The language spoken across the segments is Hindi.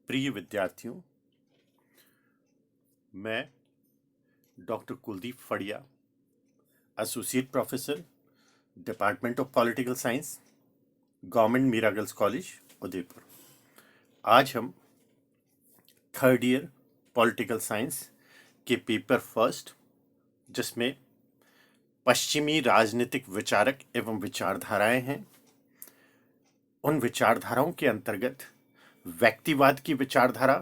प्रिय विद्यार्थियों, मैं doctor Kuldeep Fadia, associate professor, department of political science, government Meera girls college, Udaipur. आज हम थर्ड ईयर पॉलिटिकल साइंस के पेपर फर्स्ट, जिसमें पश्चिमी राजनीतिक विचारक एवं विचारधाराएं हैं, उन विचारधाराओं के अंतर्गत व्यक्तिवाद की विचारधारा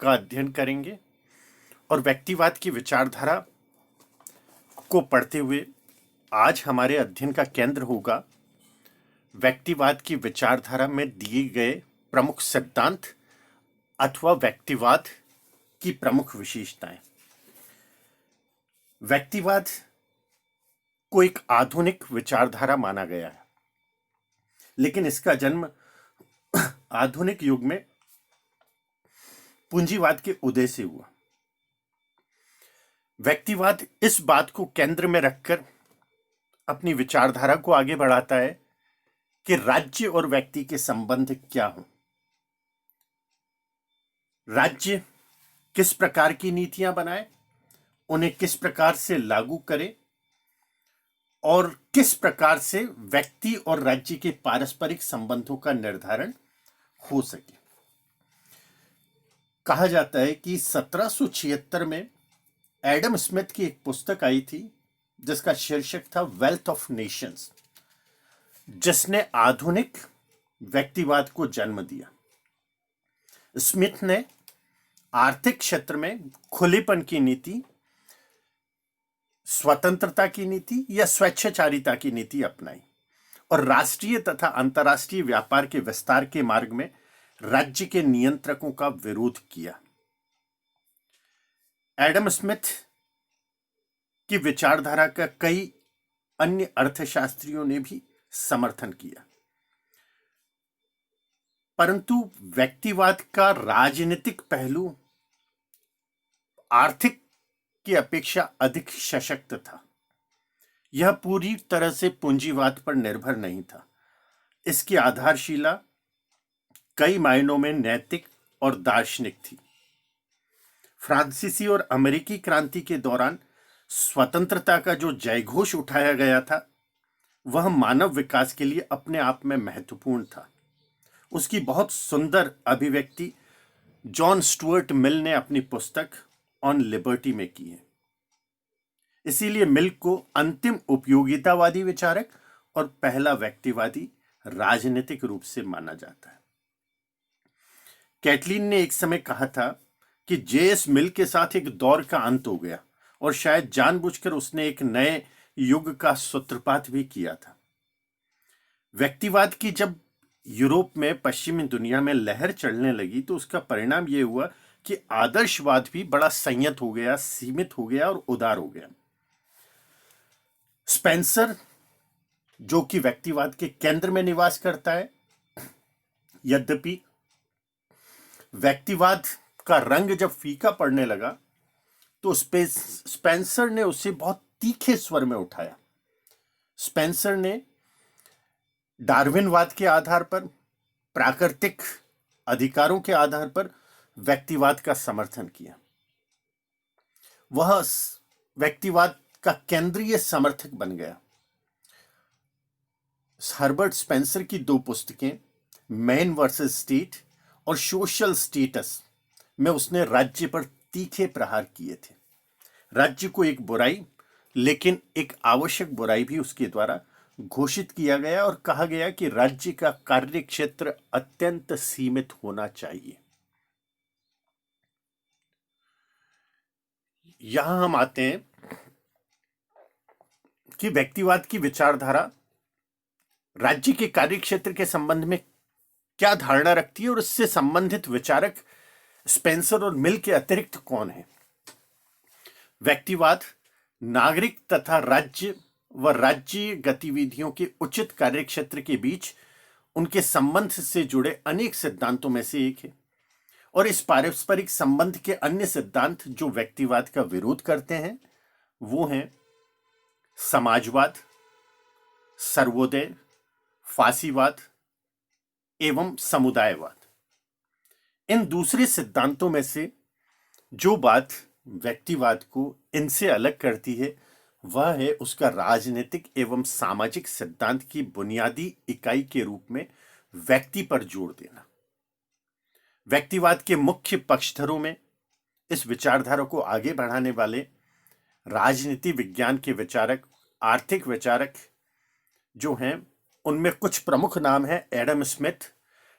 का अध्ययन करेंगे। और व्यक्तिवाद की विचारधारा को पढ़ते हुए आज हमारे अध्ययन का केंद्र होगा व्यक्तिवाद की विचारधारा में दिए गए प्रमुख सिद्धांत अथवा व्यक्तिवाद की प्रमुख विशेषताएं। व्यक्तिवाद को एक आधुनिक विचारधारा माना गया है, लेकिन इसका जन्म आधुनिक युग में पूंजीवाद के उदय से हुआ। व्यक्तिवाद इस बात को केंद्र में रखकर अपनी विचारधारा को आगे बढ़ाता है कि राज्य और व्यक्ति के संबंध क्या हों, राज्य किस प्रकार की नीतियां बनाए, उन्हें किस प्रकार से लागू करे और किस प्रकार से व्यक्ति और राज्य के पारस्परिक संबंधों का निर्धारण हो सके। कहा जाता है कि 1776 में एडम स्मिथ की एक पुस्तक आई थी जिसका शीर्षक था वेल्थ ऑफ नेशंस, जिसने आधुनिक व्यक्तिवाद को जन्म दिया। स्मिथ ने आर्थिक क्षेत्र में खुलेपन की नीति, स्वतंत्रता की नीति या स्वेच्छाचारिता की नीति अपनाई और राष्ट्रीय तथा अंतर्राष्ट्रीय व्यापार के विस्तार के मार्ग में राज्य के नियंत्रकों का विरोध किया। एडम स्मिथ की विचारधारा का कई अन्य अर्थशास्त्रियों ने भी समर्थन किया, परंतु व्यक्तिवाद का राजनीतिक पहलू आर्थिक की अपेक्षा अधिक सशक्त था। यह पूरी तरह से पूंजीवाद पर निर्भर नहीं था। इसकी आधारशिला कई मायनों में नैतिक और दार्शनिक थी। फ्रांसीसी और अमेरिकी क्रांति के दौरान स्वतंत्रता का जो जयघोष उठाया गया था, वह मानव विकास के लिए अपने आप में महत्वपूर्ण था। उसकी बहुत सुंदर अभिव्यक्ति जॉन स्टुअर्ट मिल ने अपनी पुस्तक ऑन लिबर्टी में की है। इसीलिए मिल को अंतिम उपयोगितावादी विचारक और पहला व्यक्तिवादी राजनीतिक रूप से माना जाता है। कैटलिन ने एक समय कहा था कि जेएस मिल के साथ एक दौर का अंत हो गया और शायद जानबूझकर उसने एक नए युग का सूत्रपात भी किया था। व्यक्तिवाद की जब यूरोप में पश्चिमी दुनिया में लहर चलने लगी तो उसका परिणाम यह हुआ कि आदर्शवाद भी बड़ा संयत हो गया, सीमित हो गया और उदार हो गया। स्पेंसर, जो कि व्यक्तिवाद के केंद्र में निवास करता है, यद्यपि व्यक्तिवाद का रंग जब फीका पड़ने लगा तो स्पेंसर ने उसे बहुत तीखे स्वर में उठाया। स्पेंसर ने डार्विनवाद के आधार पर, प्राकृतिक अधिकारों के आधार पर व्यक्तिवाद का समर्थन किया। वह व्यक्तिवाद का केंद्रीय समर्थक बन गया। हर्बर्ट स्पेंसर की दो पुस्तकें, मैन वर्सेस स्टेट और सोशल स्टेटस, में उसने राज्य पर तीखे प्रहार किए थे। राज्य को एक बुराई, लेकिन एक आवश्यक बुराई भी उसके द्वारा घोषित किया गया और कहा गया कि राज्य का कार्य क्षेत्र अत्यंत सीमित होना चाहिए। यहां हम आते हैं कि व्यक्तिवाद की विचारधारा राज्य के कार्य क्षेत्र के संबंध में क्या धारणा रखती है और इससे संबंधित विचारक स्पेंसर और मिल के अतिरिक्त कौन है। व्यक्तिवाद नागरिक तथा राज्य व राज्य गतिविधियों के उचित कार्यक्षेत्र के बीच उनके संबंध से जुड़े अनेक सिद्धांतों में से एक है और इस पारस्परिक संबंध के अन्य सिद्धांत जो व्यक्तिवाद का विरोध करते हैं वो हैं समाजवाद, सर्वोदय, फासीवाद एवं समुदायवाद। इन दूसरे सिद्धांतों में से जो बात व्यक्तिवाद को इनसे अलग करती है वह है उसका राजनीतिक एवं सामाजिक सिद्धांत की बुनियादी इकाई के रूप में व्यक्ति पर जोर देना। व्यक्तिवाद के मुख्य पक्षधरों में इस विचारधारा को आगे बढ़ाने वाले राजनीति विज्ञान के विचारक, आर्थिक विचारक जो हैं, उनमें कुछ प्रमुख नाम हैं: Adam Smith,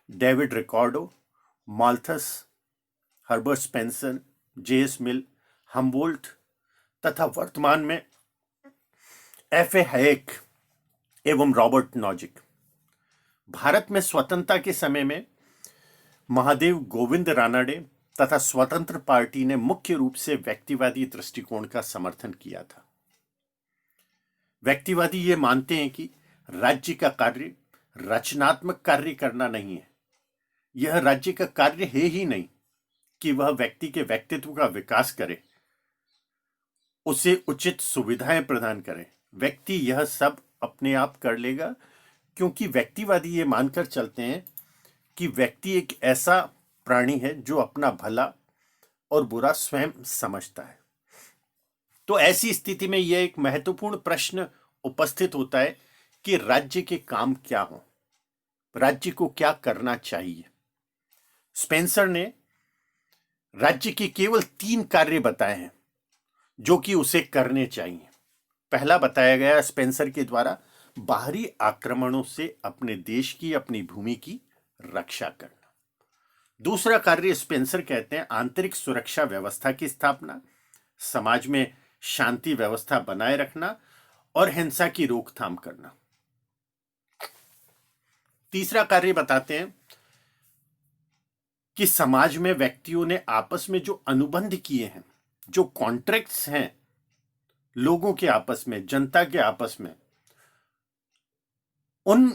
David Ricardo, Malthus, Herbert Spencer, J S. Mill, Humboldt तथा वर्तमान में एफ.ए. हैयेक एवं रॉबर्ट नॉजिक। भारत में स्वतंत्रता के समय में महादेव गोविंद रानडे तथा स्वतंत्र पार्टी ने मुख्य रूप से व्यक्तिवादी दृष्टिकोण का समर्थन किया था। व्यक्तिवादी ये मानते हैं कि राज्य का कार्य रचनात्मक कार्य करना नहीं है। यह राज्य का कार्य है ही नहीं कि वह व्यक्ति के व्यक्तित्व का विकास करे, उसे उचित सुविधाएं प्रदान करे। व्यक्ति यह सब अपने आप कर लेगा, क्योंकि व्यक्तिवादी ये मानकर चलते हैं कि व्यक्ति एक ऐसा प्राणी है जो अपना भला और बुरा स्वयं समझता है। तो ऐसी स्थिति में यह एक महत्वपूर्ण प्रश्न उपस्थित होता है कि राज्य के काम क्या हो, राज्य को क्या करना चाहिए। स्पेंसर ने राज्य के केवल 3 कार्य बताए हैं जो कि उसे करने चाहिए। पहला बताया गया स्पेंसर के द्वारा बाहरी आक्रमणों से अपने देश की, अपनी भूमि की रक्षा करना। दूसरा कार्य स्पेंसर कहते हैं आंतरिक सुरक्षा व्यवस्था की स्थापना, समाज में शांति व्यवस्था बनाए रखना और हिंसा की रोकथाम करना। तीसरा कार्य बताते हैं कि समाज में व्यक्तियों ने आपस में जो अनुबंध किए हैं, जो कॉन्ट्रैक्ट्स हैं लोगों के आपस में, जनता के आपस में, उन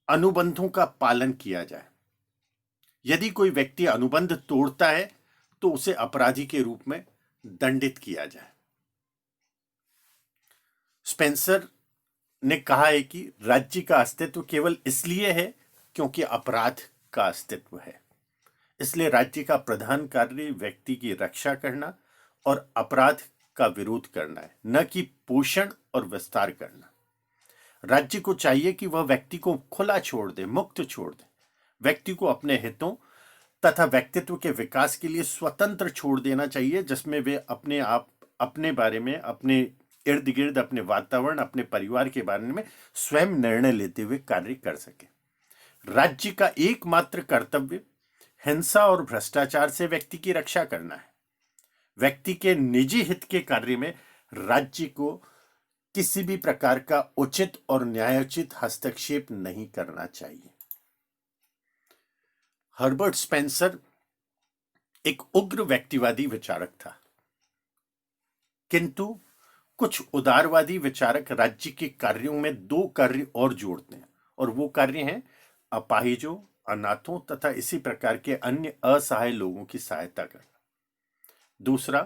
अनुबंधों का पालन किया जाए। यदि कोई व्यक्ति अनुबंध तोड़ता है तो उसे अपराधी के रूप में दंडित किया जाए। स्पेंसर ने कहा है कि राज्य का अस्तित्व केवल इसलिए है क्योंकि अपराध का अस्तित्व है। इसलिए राज्य का प्रधान कार्य व्यक्ति की रक्षा करना और अपराध का विरोध करना है, न कि पोषण और विस्तार करना। राज्य को चाहिए कि वह व्यक्ति को खुला छोड़ दे, मुक्त छोड़ दे। व्यक्ति को अपने हितों तथा व्यक्तित्व के विकास के लिए स्वतंत्र छोड़ देना चाहिए, जिसमें वे अपने आप, अपने बारे में, अपने इर्द गिर्द, अपने वातावरण, अपने परिवार के बारे में स्वयं निर्णय लेते हुए कार्य कर सके। राज्य का एकमात्र कर्तव्य हिंसा और भ्रष्टाचार से व्यक्ति की रक्षा करना है। व्यक्ति के निजी हित के कार्य में राज्य को किसी भी प्रकार का उचित और न्यायोचित हस्तक्षेप नहीं करना चाहिए। हर्बर्ट स्पेंसर एक उग्र व्यक्तिवादी विचारक था, किंतु कुछ उदारवादी विचारक राज्य के कार्यों में 2 कार्य और जोड़ते हैं, और वो कार्य हैं अपाहिजों, अनाथों तथा इसी प्रकार के अन्य असहाय लोगों की सहायता करना। दूसरा,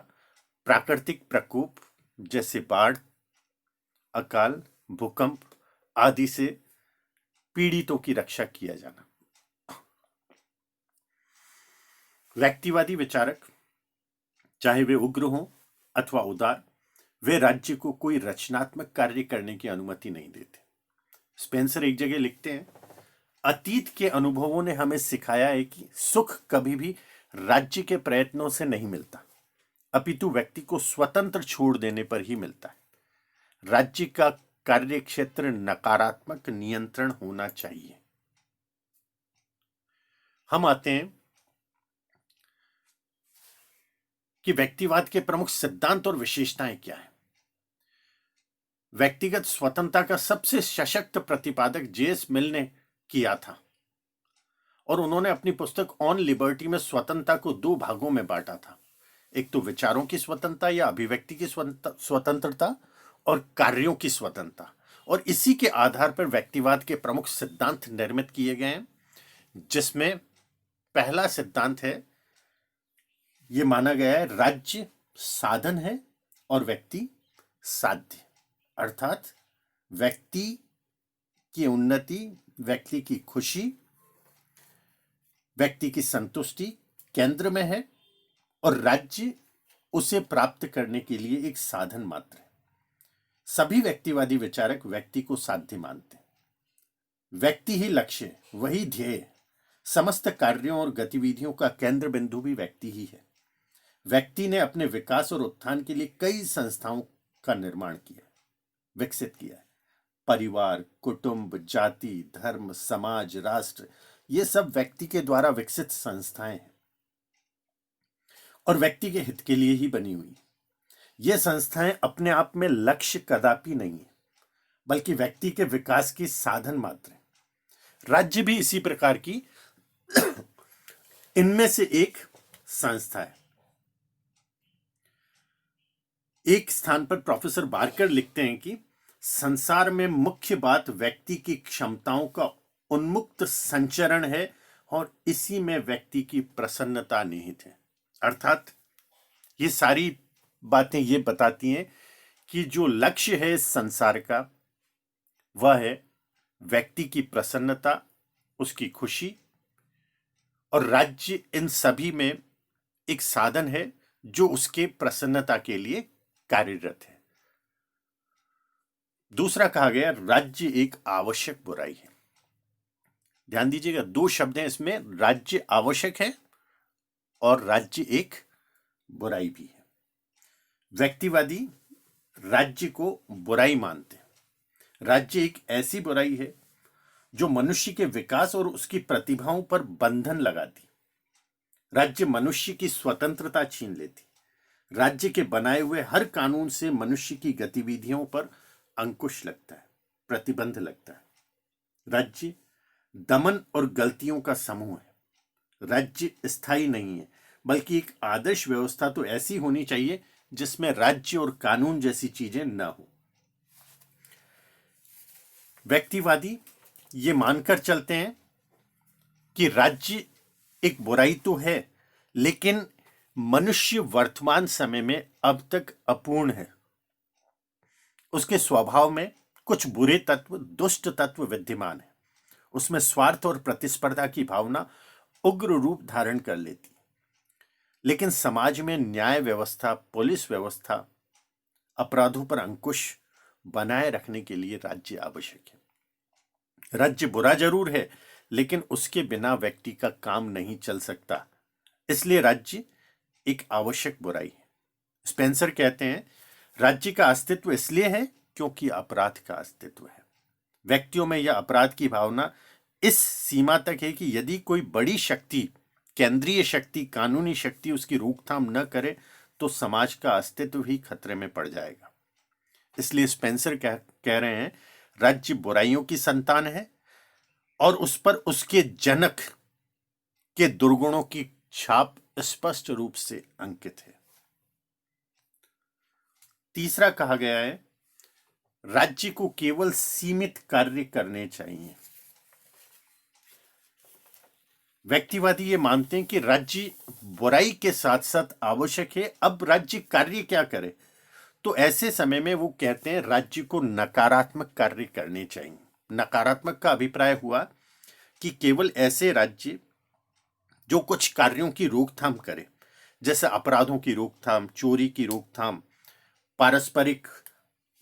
प्राकृतिक प्रकोप जैसे बाढ़, अकाल, भूकंप आदि से पीड़ितों की रक्षा किया जाना। व्यक्तिवादी विचारक, चाहे वे उग्र हों अथवा उदार, वे राज्य को कोई रचनात्मक कार्य करने की अनुमति नहीं देते। स्पेंसर एक जगह लिखते हैं, अतीत के अनुभवों ने हमें सिखाया है कि सुख कभी भी राज्य के प्रयत्नों से नहीं मिलता, अपितु व्यक्ति को स्वतंत्र छोड़ देने पर ही मिलता है। राज्य का कार्य क्षेत्र नकारात्मक नियंत्रण होना चाहिए। हम आते हैं कि व्यक्तिवाद के प्रमुख सिद्धांत और विशेषताएं क्या हैं। व्यक्तिगत स्वतंत्रता का सबसे सशक्त प्रतिपादक जे.एस. मिल ने किया था, और उन्होंने अपनी पुस्तक ऑन लिबर्टी में स्वतंत्रता को 2 भागों में बांटा था। एक तो विचारों की स्वतंत्रता या अभिव्यक्ति की स्वतंत्रता, और कार्यों की स्वतंत्रता। और इसी के आधार पर व्यक्तिवाद के प्रमुख सिद्धांत निर्मित किए गए हैं, जिसमें पहला सिद्धांत है, यह माना गया है राज्य साधन है और व्यक्ति साध्य। अर्थात व्यक्ति की उन्नति, व्यक्ति की खुशी व्यक्ति की संतुष्टि केंद्र में है और राज्य उसे प्राप्त करने के लिए एक साधन मात्र है। सभी व्यक्तिवादी विचारक व्यक्ति को साध्य मानते हैं। व्यक्ति ही लक्ष्य है, वही ध्येय है। समस्त कार्यों और गतिविधियों का केंद्र बिंदु भी व्यक्ति ही है। व्यक्ति ने अपने विकास और उत्थान के लिए कई संस्थाओं का निर्माण किया, विकसित किया है। परिवार, कुटुंब, जाति, धर्म, समाज, राष्ट्र, ये सब व्यक्ति के द्वारा विकसित संस्थाएं हैं और व्यक्ति के हित के लिए ही बनी हुई। ये संस्थाएं अपने आप में लक्ष्य कदापि नहीं है, बल्कि व्यक्ति के विकास की साधन मात्र है। राज्य भी इसी प्रकार की इनमें से एक संस्था है। एक स्थान पर प्रोफेसर बार्कर लिखते हैं कि संसार में मुख्य बात व्यक्ति की क्षमताओं का उन्मुक्त संचरण है और इसी में व्यक्ति की प्रसन्नता निहित है। अर्थात ये सारी बातें ये बताती हैं कि जो लक्ष्य है इस संसार का वह है व्यक्ति की प्रसन्नता, उसकी खुशी, और राज्य इन सभी में एक साधन है जो उसके प्रसन्नता के लिए कार्यरत है। दूसरा कहा गया राज्य एक आवश्यक बुराई है। ध्यान दीजिएगा, दो शब्द हैं इसमें, राज्य आवश्यक है और राज्य एक बुराई भी है। व्यक्तिवादी राज्य को बुराई मानते हैं। राज्य एक ऐसी बुराई है जो मनुष्य के विकास और उसकी प्रतिभाओं पर बंधन लगाती। राज्य मनुष्य की स्वतंत्रता छीन लेती। राज्य के बनाए हुए हर कानून से मनुष्य की गतिविधियों पर अंकुश लगता है, प्रतिबंध लगता है। राज्य दमन और गलतियों का समूह है। राज्य स्थायी नहीं है, बल्कि एक आदर्श व्यवस्था तो ऐसी होनी चाहिए जिसमें राज्य और कानून जैसी चीजें न हो। व्यक्तिवादी ये मानकर चलते हैं कि राज्य एक बुराई तो है, लेकिन मनुष्य वर्तमान समय में अब तक अपूर्ण है। उसके स्वभाव में कुछ बुरे तत्व, दुष्ट तत्व विद्यमान है। उसमें स्वार्थ और प्रतिस्पर्धा की भावना उग्र रूप धारण कर लेती है। लेकिन समाज में न्याय व्यवस्था, पुलिस व्यवस्था, अपराधों पर अंकुश बनाए रखने के लिए राज्य आवश्यक है। राज्य बुरा जरूर है, लेकिन उसके बिना व्यक्ति का काम नहीं चल सकता। इसलिए राज्य एक आवश्यक बुराई है। स्पेंसर कहते हैं, राज्य का अस्तित्व इसलिए है क्योंकि अपराध का अस्तित्व है। व्यक्तियों में यह अपराध की भावना इस सीमा तक है कि यदि कोई बड़ी शक्ति, केंद्रीय शक्ति, कानूनी शक्ति उसकी रोकथाम न करे तो समाज का अस्तित्व ही खतरे में पड़ जाएगा। इसलिए स्पेंसर कह रहे हैं, राज्य बुराइयों की संतान है और उस पर उसके जनक के दुर्गुणों की छाप स्पष्ट रूप से अंकित है। तीसरा कहा गया है, राज्य को केवल सीमित कार्य करने चाहिए। व्यक्तिवादी ये मानते हैं कि राज्य बुराई के साथ साथ आवश्यक है। अब राज्य कार्य क्या करे? तो ऐसे समय में वो कहते हैं राज्य को नकारात्मक कार्य करने चाहिए। नकारात्मक का अभिप्राय हुआ कि केवल ऐसे राज्य जो कुछ कार्यों की रोकथाम करे, जैसे अपराधों की रोकथाम, चोरी की रोकथाम, पारस्परिक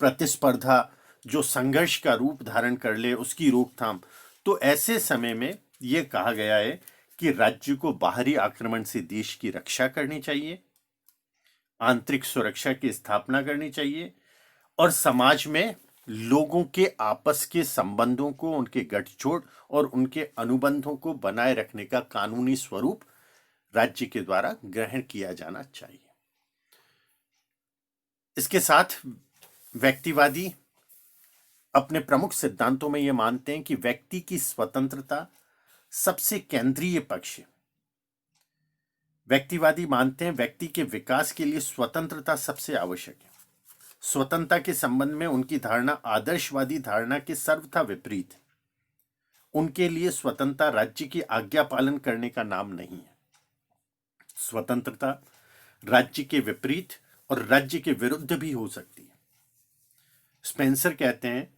प्रतिस्पर्धा जो संघर्ष का रूप धारण कर ले उसकी रोकथाम। तो ऐसे समय में यह कहा गया है कि राज्य को बाहरी आक्रमण से देश की रक्षा करनी चाहिए, आंतरिक सुरक्षा की स्थापना करनी चाहिए और समाज में लोगों के आपस के संबंधों को, उनके गठजोड़ और उनके अनुबंधों को बनाए रखने का कानूनी स्वरूप राज्य के द्वारा ग्रहण किया जाना चाहिए। इसके साथ व्यक्तिवादी अपने प्रमुख सिद्धांतों में यह मानते हैं कि व्यक्ति की स्वतंत्रता सबसे केंद्रीय पक्ष है। व्यक्तिवादी मानते हैं व्यक्ति के विकास के लिए स्वतंत्रता सबसे आवश्यक है। स्वतंत्रता के संबंध में उनकी धारणा आदर्शवादी धारणा के सर्वथा विपरीत है। उनके लिए स्वतंत्रता राज्य की आज्ञा पालन करने का नाम नहीं है। स्वतंत्रता राज्य के विपरीत और राज्य के विरुद्ध भी हो सकती है। स्पेंसर कहते हैं,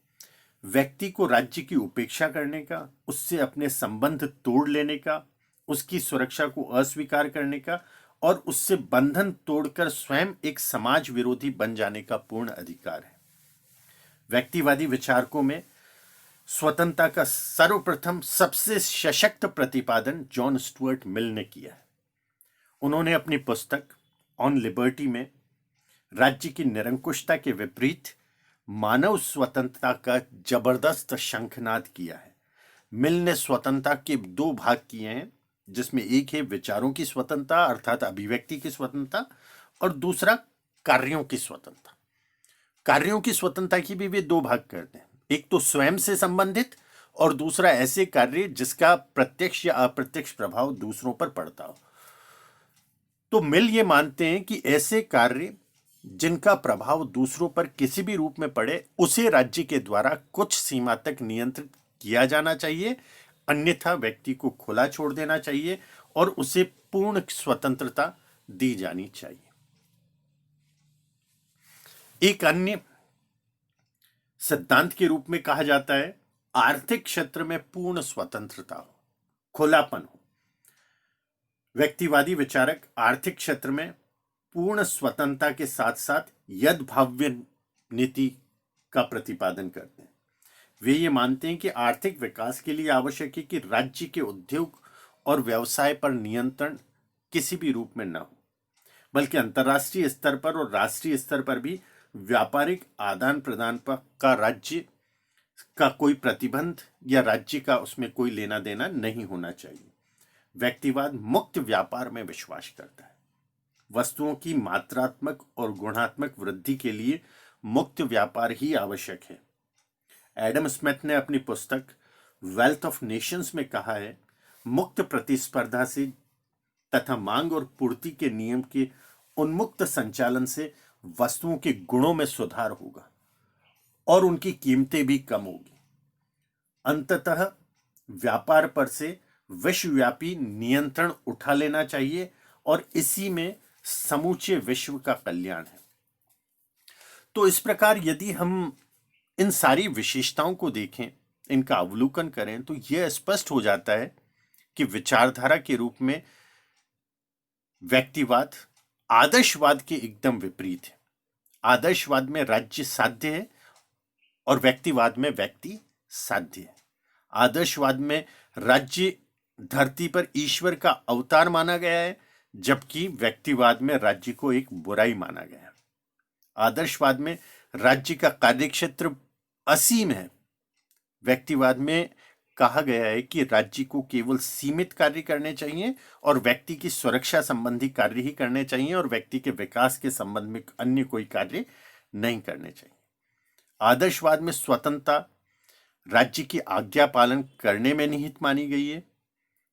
व्यक्ति को राज्य की उपेक्षा करने का, उससे अपने संबंध तोड़ लेने का उसकी सुरक्षा को अस्वीकार करने का और उससे बंधन तोड़कर स्वयं एक समाज विरोधी बन जाने का पूर्ण अधिकार है। व्यक्तिवादी विचारकों में स्वतंत्रता का सर्वप्रथम सबसे सशक्त प्रतिपादन जॉन स्टुअर्ट मिल ने किया है। उन्होंने अपनी पुस्तक ऑन लिबर्टी में राज्य की निरंकुशता के विपरीत मानव स्वतंत्रता का जबरदस्त शंखनाद किया है। मिल ने स्वतंत्रता के दो भाग किए हैं, जिसमें एक है विचारों की स्वतंत्रता अर्थात अभिव्यक्ति की स्वतंत्रता और दूसरा कार्यों की स्वतंत्रता। कार्यों की स्वतंत्रता की भी वे दो भाग करते हैं, एक तो स्वयं से संबंधित और दूसरा ऐसे कार्य जिसका प्रत्यक्ष या अप्रत्यक्ष प्रभाव दूसरों पर पड़ता हो। तो मिल ये मानते हैं कि ऐसे कार्य जिनका प्रभाव दूसरों पर किसी भी रूप में पड़े उसे राज्य के द्वारा कुछ सीमा तक नियंत्रित किया जाना चाहिए, अन्यथा व्यक्ति को खुला छोड़ देना चाहिए और उसे पूर्ण स्वतंत्रता दी जानी चाहिए। एक अन्य सिद्धांत के रूप में कहा जाता है आर्थिक क्षेत्र में पूर्ण स्वतंत्रता हो, खुलापन हो। व्यक्तिवादी विचारक आर्थिक क्षेत्र में पूर्ण स्वतंत्रता के साथ साथ यद्भाव्य नीति का प्रतिपादन करते हैं। वे ये मानते हैं कि आर्थिक विकास के लिए आवश्यक है कि राज्य के उद्योग और व्यवसाय पर नियंत्रण किसी भी रूप में न हो, बल्कि अंतर्राष्ट्रीय स्तर पर और राष्ट्रीय स्तर पर भी व्यापारिक आदान प्रदान पर का राज्य का कोई प्रतिबंध या राज्य का उसमें कोई लेना देना नहीं होना चाहिए। व्यक्तिवाद मुक्त व्यापार में विश्वास करता है। वस्तुओं की मात्रात्मक और गुणात्मक वृद्धि के लिए मुक्त व्यापार ही आवश्यक है। एडम स्मिथ ने अपनी पुस्तक वेल्थ ऑफ नेशंस में कहा है, मुक्त प्रतिस्पर्धा से तथा मांग और पूर्ति के नियम के उन्मुक्त संचालन से वस्तुओं के गुणों में सुधार होगा और उनकी कीमतें भी कम होगी। अंततः व्यापार पर से विश्वव्यापी नियंत्रण उठा लेना चाहिए और इसी में समूचे विश्व का कल्याण है। तो इस प्रकार यदि हम इन सारी विशेषताओं को देखें, इनका अवलोकन करें, तो यह स्पष्ट हो जाता है कि विचारधारा के रूप में व्यक्तिवाद आदर्शवाद के एकदम विपरीत है। आदर्शवाद में राज्य साध्य है और व्यक्तिवाद में व्यक्ति साध्य है। आदर्शवाद में राज्य धरती पर ईश्वर का अवतार माना गया है, जबकि व्यक्तिवाद में राज्य को एक बुराई माना गया है। आदर्शवाद में राज्य का कार्यक्षेत्र असीम है, व्यक्तिवाद में कहा गया है कि राज्य को केवल सीमित कार्य करने चाहिए और व्यक्ति की सुरक्षा संबंधी कार्य ही करने चाहिए और व्यक्ति के विकास के संबंध में अन्य कोई कार्य नहीं करने चाहिए। आदर्शवाद में स्वतंत्रता राज्य की आज्ञा पालन करने में निहित मानी गई है,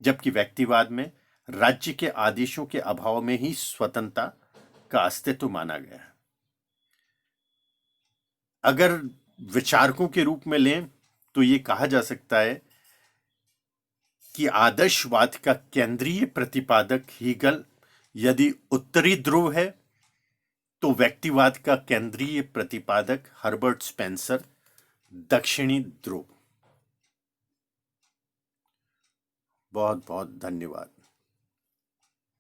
जबकि व्यक्तिवाद में राज्य के आदेशों के अभाव में ही स्वतंत्रता का अस्तित्व माना गया है। अगर विचारकों के रूप में लें तो यह कहा जा सकता है कि आदर्शवाद का केंद्रीय प्रतिपादक हीगल यदि उत्तरी ध्रुव है, तो व्यक्तिवाद का केंद्रीय प्रतिपादक हर्बर्ट स्पेंसर दक्षिणी ध्रुव। बहुत बहुत धन्यवाद।